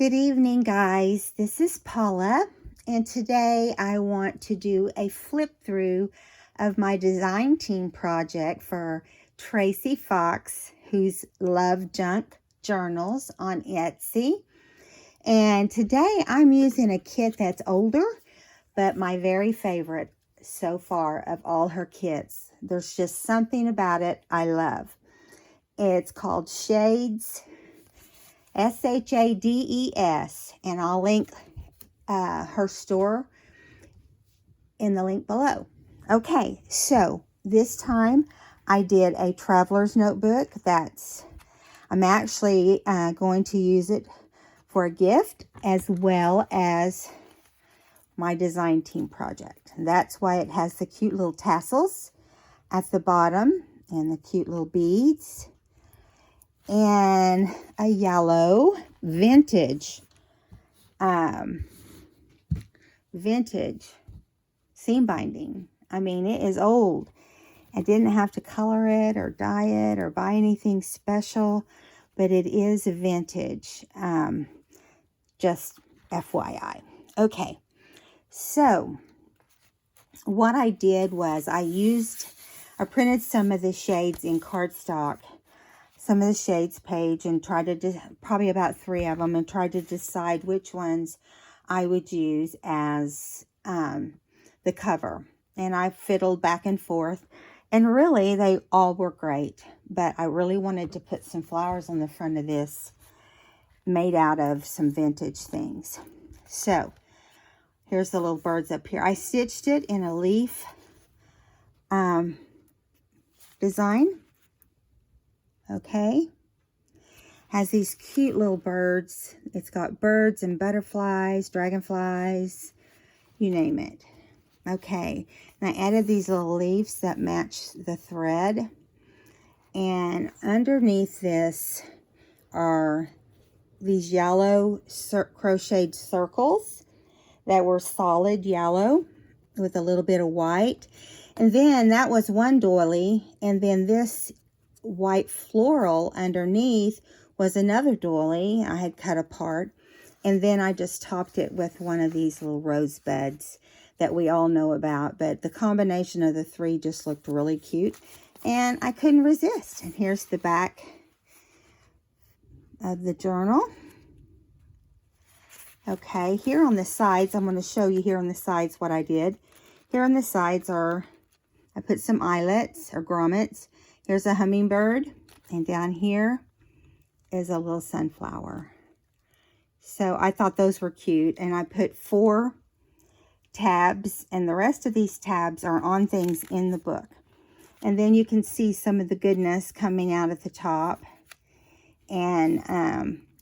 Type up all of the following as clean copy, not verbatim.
Good evening, guys. This is Paula, and today I want to do a flip through of my design team project for Tracie Fox, who's LoveJunkJournals on Etsy. And today I'm using a kit that's older, but my very favorite so far of all her kits. There's just something about it I love. It's called Shades, Shades, and I'll link her store in the link below. Okay, so this time I did a traveler's notebook. I'm actually going to use it for a gift as well as my design team project. That's why it has the cute little tassels at the bottom and the cute little beads. And a yellow vintage seam binding. I mean, it is old. I didn't have to color it or dye it or buy anything special, but it is vintage. Just FYI. Okay, so what I did was I printed some of the shades in cardstock, some of the shades page, and tried to probably about 3 of them, and tried to decide which ones I would use as the cover. And I fiddled back and forth, and really they all were great, but I really wanted to put some flowers on the front of this made out of some vintage things. So here's the little birds up here. I stitched it in a leaf design. Okay, has these cute little birds. It's got birds and butterflies, dragonflies, you name it. Okay, and I added these little leaves that match the thread. And underneath this are these yellow crocheted circles that were solid yellow with a little bit of white. And then that was one doily, and then this white floral underneath was another doily I had cut apart, and then I just topped it with one of these little rosebuds that we all know about, but the combination of the three just looked really cute, and I couldn't resist. And here's the back of the journal. Okay, here on the sides, I'm going to show you here on the sides what I did. Here on the sides I put some eyelets or grommets. Here's a hummingbird, and down here is a little sunflower. So I thought those were cute, and I put 4 tabs, and the rest of these tabs are on things in the book. And then you can see some of the goodness coming out at the top. And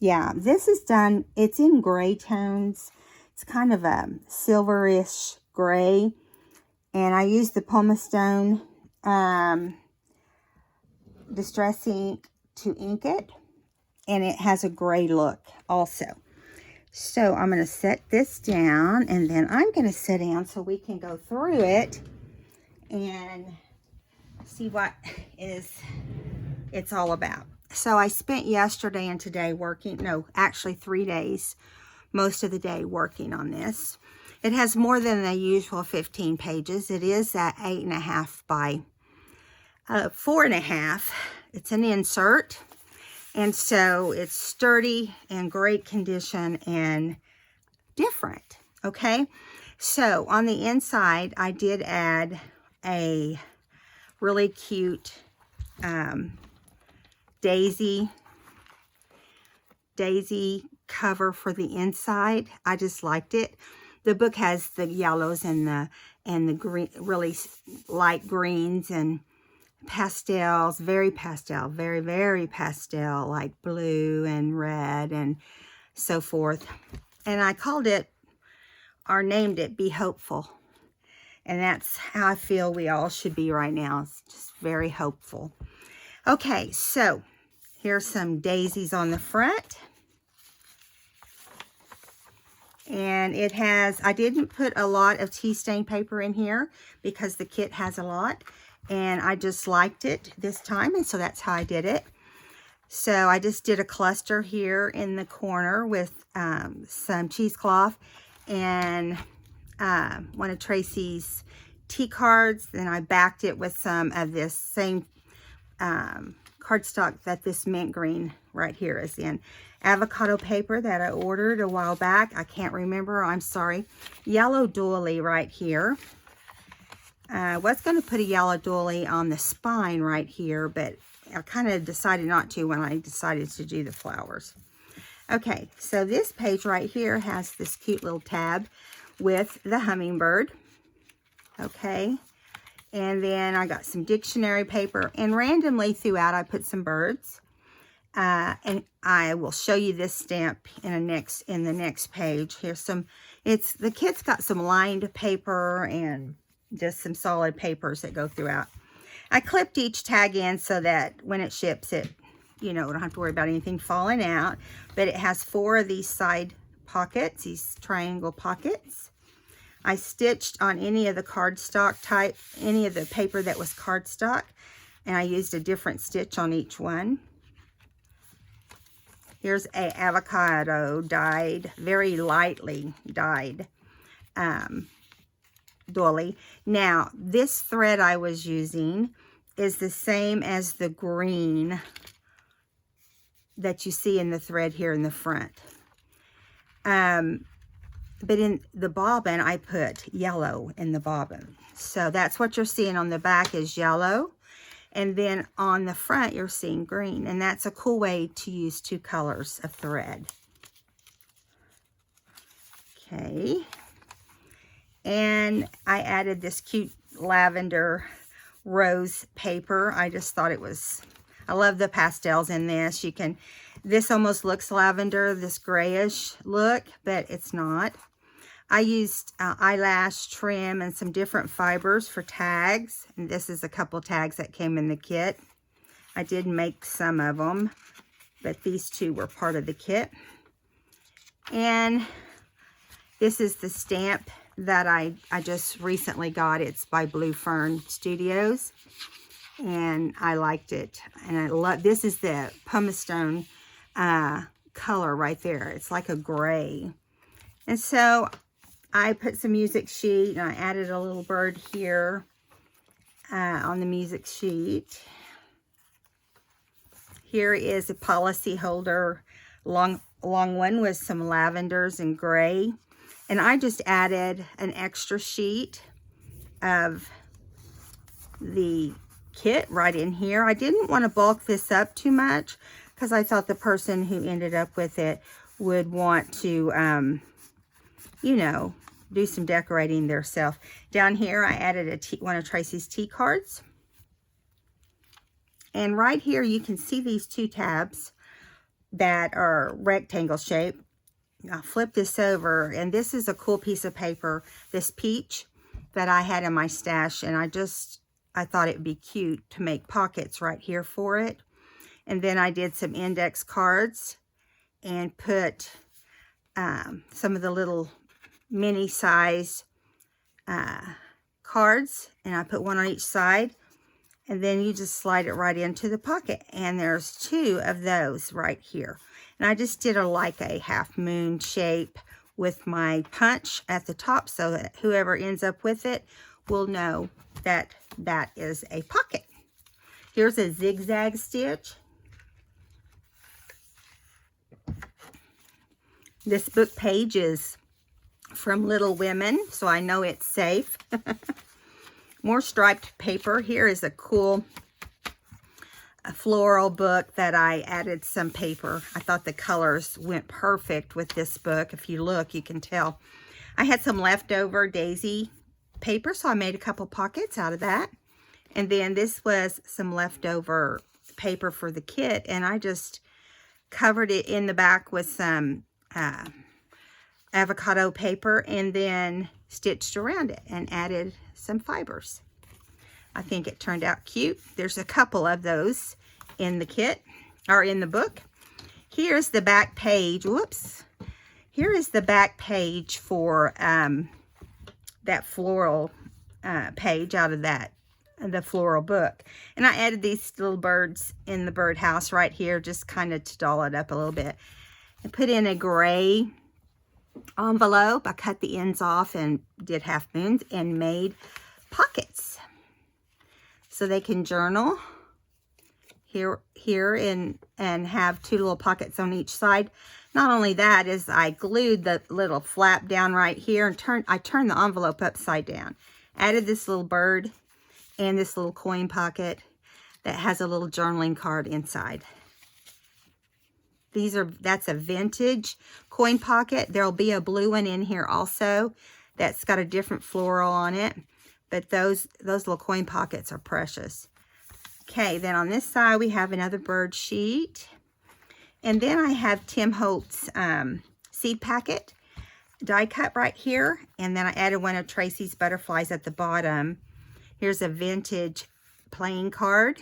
yeah, this is done, it's in gray tones. It's kind of a silverish gray, and I used the Pumice Stone Distress ink to ink it, and it has a gray look also. So I'm going to set this down, and then I'm going to sit down so we can go through it and see what it's all about. So I spent yesterday and today working, no, actually 3 days, most of the day working on this. It has more than the usual 15 pages. It is at 8.5 by 4.5. It's an insert, and so it's sturdy and great condition and different. Okay, so on the inside I did add a really cute daisy cover for the inside. I just liked it. The book has the yellows and the green, really light greens and pastels, very pastel, very, very pastel, like blue and red and so forth. And I called it, or named it, Be Hopeful. And that's how I feel we all should be right now. It's just very hopeful. Okay, so here's some daisies on the front. And it has, I didn't put a lot of tea stain paper in here because the kit has a lot. And I just liked it this time, and so that's how I did it. So I just did a cluster here in the corner with some cheesecloth and one of Tracie's tea cards. Then I backed it with some of this same cardstock that this mint green right here is in. Avocado paper that I ordered a while back. I can't remember. I'm sorry. Yellow doily right here. I was going to put a yellow doily on the spine right here, but I kind of decided not to when I decided to do the flowers. Okay, so this page right here has this cute little tab with the hummingbird. Okay, and then I got some dictionary paper, and randomly throughout I put some birds. And I will show you this stamp in the next page. Here's some, the kit's got some lined paper and just some solid papers that go throughout. I clipped each tag in so that when it ships it, you know, don't have to worry about anything falling out. But it has 4 of these side pockets, these triangle pockets. I stitched on any of the cardstock type, any of the paper that was cardstock, and I used a different stitch on each one. Here's a avocado dyed, very lightly dyed doily. Now, this thread I was using is the same as the green that you see in the thread here in the front. But in the bobbin, I put yellow in the bobbin. So that's what you're seeing on the back is yellow. And then on the front, you're seeing green. And that's a cool way to use 2 colors of thread. Okay. And I added this cute lavender rose paper. I just thought it was, I love the pastels in this. This almost looks lavender, this grayish look, but it's not. I used eyelash trim and some different fibers for tags. And this is a couple tags that came in the kit. I did make some of them, but these 2 were part of the kit. And this is the stamp that I just recently got. It's by Blue Fern Studios. And I liked it. And I love, this is the pumice stone color right there. It's like a gray. And so I put some music sheet and I added a little bird here on the music sheet. Here is a policy holder, long one with some lavenders and gray. And I just added an extra sheet of the kit right in here. I didn't want to bulk this up too much because I thought the person who ended up with it would want to, you know, do some decorating theirself. Down here, I added one of Tracie's tea cards. And right here, you can see these 2 tabs that are rectangle shape. I'll flip this over, and this is a cool piece of paper, this peach that I had in my stash, and I thought it'd be cute to make pockets right here for it. And then I did some index cards and put some of the little mini size cards, and I put one on each side, and then you just slide it right into the pocket, and there's 2 of those right here. And I just did like a half moon shape with my punch at the top so that whoever ends up with it will know that that is a pocket. Here's a zigzag stitch. This book page is from Little Women, so I know it's safe. More striped paper. Here is a cool floral book that I added some paper. I thought the colors went perfect with this book. If you look, you can tell. I had some leftover daisy paper, so I made a couple pockets out of that. And then this was some leftover paper for the kit, and I just covered it in the back with some avocado paper and then stitched around it and added some fibers. I think it turned out cute. There's a couple of those in the kit or in the book. Here's the back page. Whoops. Here is the back page for that floral page out of that the floral book. And I added these little birds in the birdhouse right here, just kind of to doll it up a little bit. I put in a gray envelope. I cut the ends off and did half moons and made pockets so they can journal here and have 2 little pockets on each side. Not only that, is I glued the little flap down right here and I turned the envelope upside down. Added this little bird and this little coin pocket that has a little journaling card inside. That's a vintage coin pocket. There'll be a blue one in here also that's got a different floral on it. But those little coin pockets are precious. Okay, then on this side we have another bird sheet. And then I have Tim Holt's seed packet die cut right here. And then I added one of Tracie's butterflies at the bottom. Here's a vintage playing card.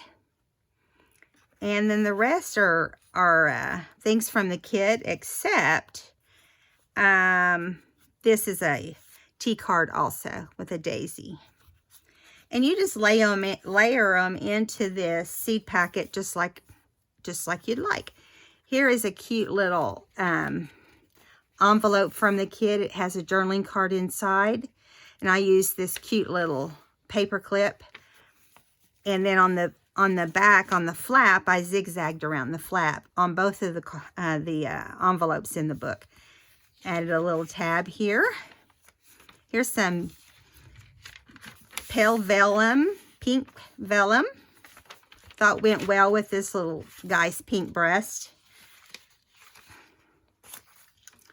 And then the rest are things from the kit, except this is a tea card also with a daisy. And you just layer them into this seed packet just like you'd like. Here is a cute little envelope from the kit. It has a journaling card inside. And I used this cute little paper clip. And then on the back, on the flap, I zigzagged around the flap on both of the envelopes in the book. Added a little tab here. Here's some pale vellum, pink vellum. Thought went well with this little guy's pink breast.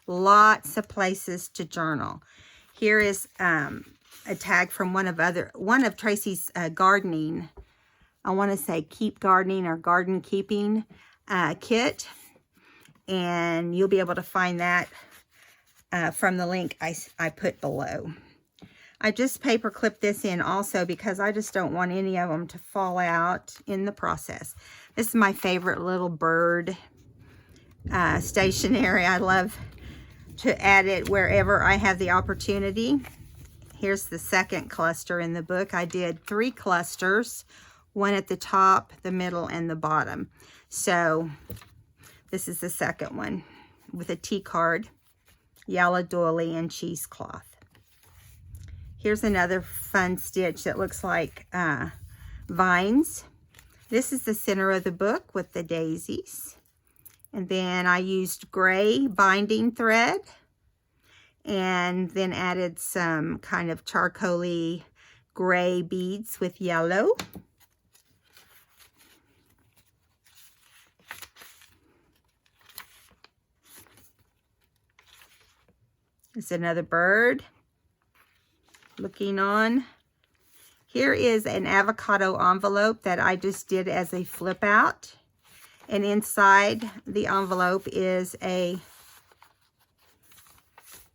Lots of places to journal. Here is a tag from one of Tracie's gardening. I want to say Keep Gardening or Garden Keeping kit. And you'll be able to find that from the link I put below. I just paper clipped this in also because I just don't want any of them to fall out in the process. This is my favorite little bird stationery. I love to add it wherever I have the opportunity. Here's the second cluster in the book. I did 3 clusters, one at the top, the middle, and the bottom. So this is the second one with a tea card, yellow doily, and cheesecloth. Here's another fun stitch that looks like vines. This is the center of the book with the daisies. And then I used gray binding thread and then added some kind of charcoaly gray beads with yellow. It's another bird looking on. Here is an avocado envelope that I just did as a flip out. And inside the envelope is a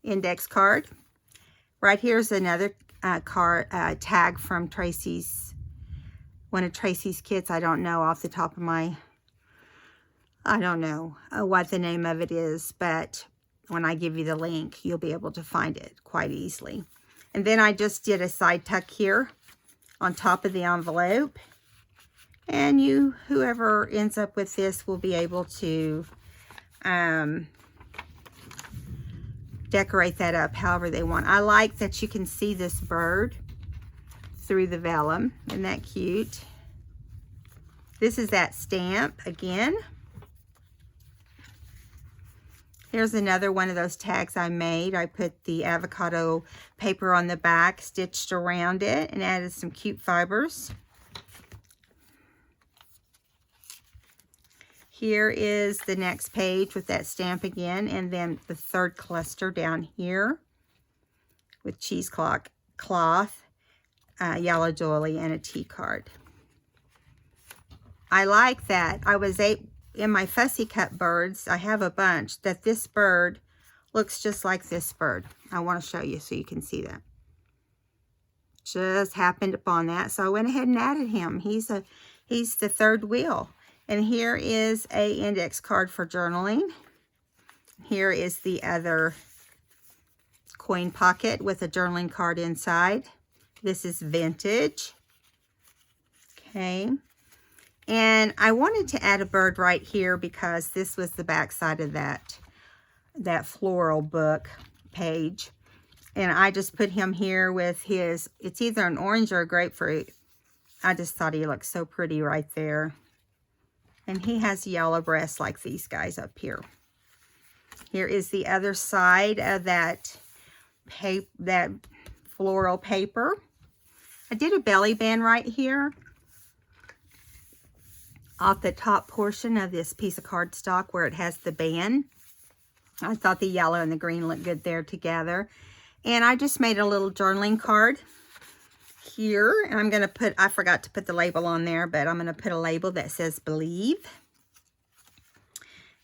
index card. Right here is another tag from Tracie's, one of Tracie's kits. I don't know off the top of my, I don't know what the name of it is, but when I give you the link, you'll be able to find it quite easily. And then I just did a side tuck here on top of the envelope. And whoever ends up with this will be able to decorate that up however they want. I like that you can see this bird through the vellum. Isn't that cute? This is that stamp again. Here's another one of those tags I made. I put the avocado paper on the back, stitched around it, and added some cute fibers. Here is the next page with that stamp again, and then the third cluster down here with cheesecloth, yellow doily, and a tea card. I like that. In my fussy cut birds, I have a bunch that this bird looks just like this bird. I want to show you so you can see that. Just happened upon that, so I went ahead and added him. He's the third wheel. And here is a index card for journaling. Here is the other coin pocket with a journaling card inside. This is vintage. Okay. And I wanted to add a bird right here because this was the back side of that floral book page. And I just put him here with his, it's either an orange or a grapefruit. I just thought he looked so pretty right there. And he has yellow breasts like these guys up here. Here is the other side of that floral paper. I did a belly band right here off the top portion of this piece of cardstock where it has the band. I thought the yellow and the green looked good there together. And I just made a little journaling card here. And I'm going to put, I forgot to put the label on there, but I'm going to put a label that says believe.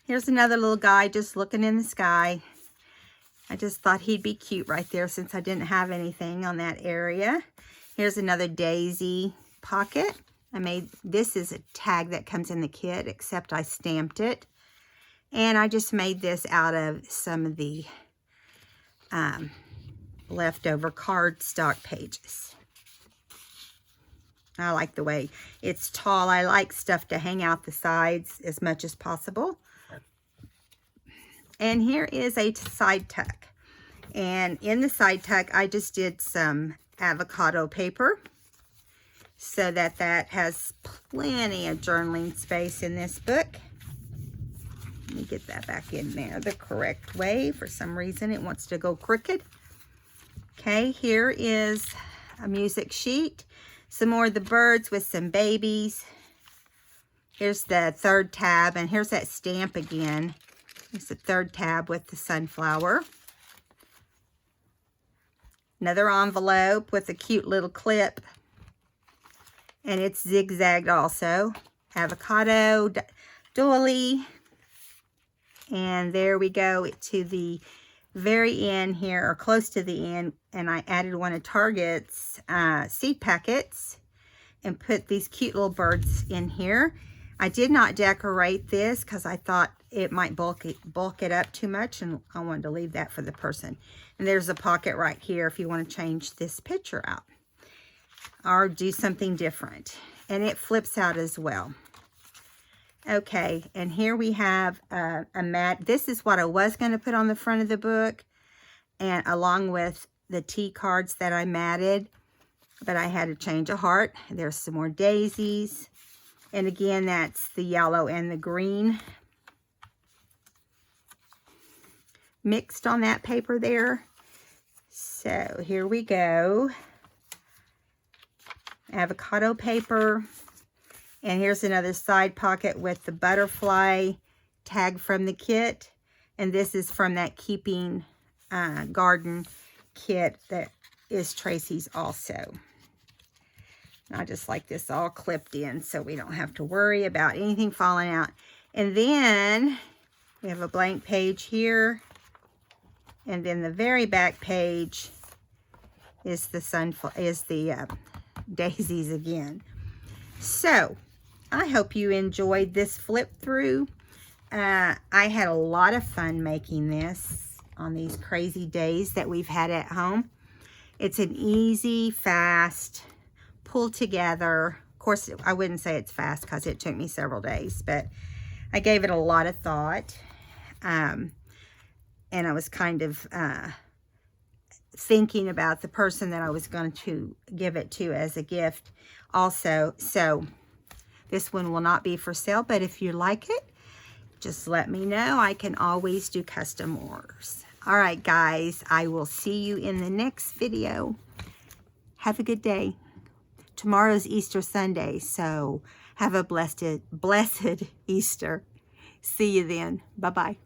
Here's another little guy just looking in the sky. I just thought he'd be cute right there since I didn't have anything on that area. Here's another daisy pocket. I made, this is a tag that comes in the kit, except I stamped it. And I just made this out of some of the leftover cardstock pages. I like the way it's tall. I like stuff to hang out the sides as much as possible. And here is a side tuck. And in the side tuck, I just did some avocado paper so that that has plenty of journaling space in this book. Let me get that back in there the correct way. For some reason, it wants to go crooked. Okay, here is a music sheet. Some more of the birds with some babies. Here's the third tab, and here's that stamp again. It's the third tab with the sunflower. Another envelope with a cute little clip. And it's zigzagged also. Avocado, doily. And there we go to the very end here, or close to the end. And I added one of Target's seed packets and put these cute little birds in here. I did not decorate this because I thought it might bulk it up too much, and I wanted to leave that for the person. And there's a pocket right here if you want to change this picture out or do something different. And it flips out as well. Okay, and here we have a mat. This is what I was going to put on the front of the book, and along with the tea cards that I matted, but I had to change a heart. There's some more daisies. And again, that's the yellow and the green mixed on that paper there. So here we go. Avocado paper. And here's another side pocket with the butterfly tag from the kit. And this is from that Keeping Garden kit that is Tracie's also. I just like this all clipped in so we don't have to worry about anything falling out. And then we have a blank page here. And then the very back page is the daisies again. So I hope you enjoyed this flip through. I had a lot of fun making this on these crazy days that we've had at home. It's an easy, fast, pull together. Of course, I wouldn't say it's fast because it took me several days, but I gave it a lot of thought. And I was kind of thinking about the person that I was going to give it to as a gift also. So this one will not be for sale, but if you like it, just let me know. I can always do custom orders. All right, guys, I will see you in the next video. Have a good day. Tomorrow's Easter Sunday, so have a blessed Easter. See you then. Bye-bye.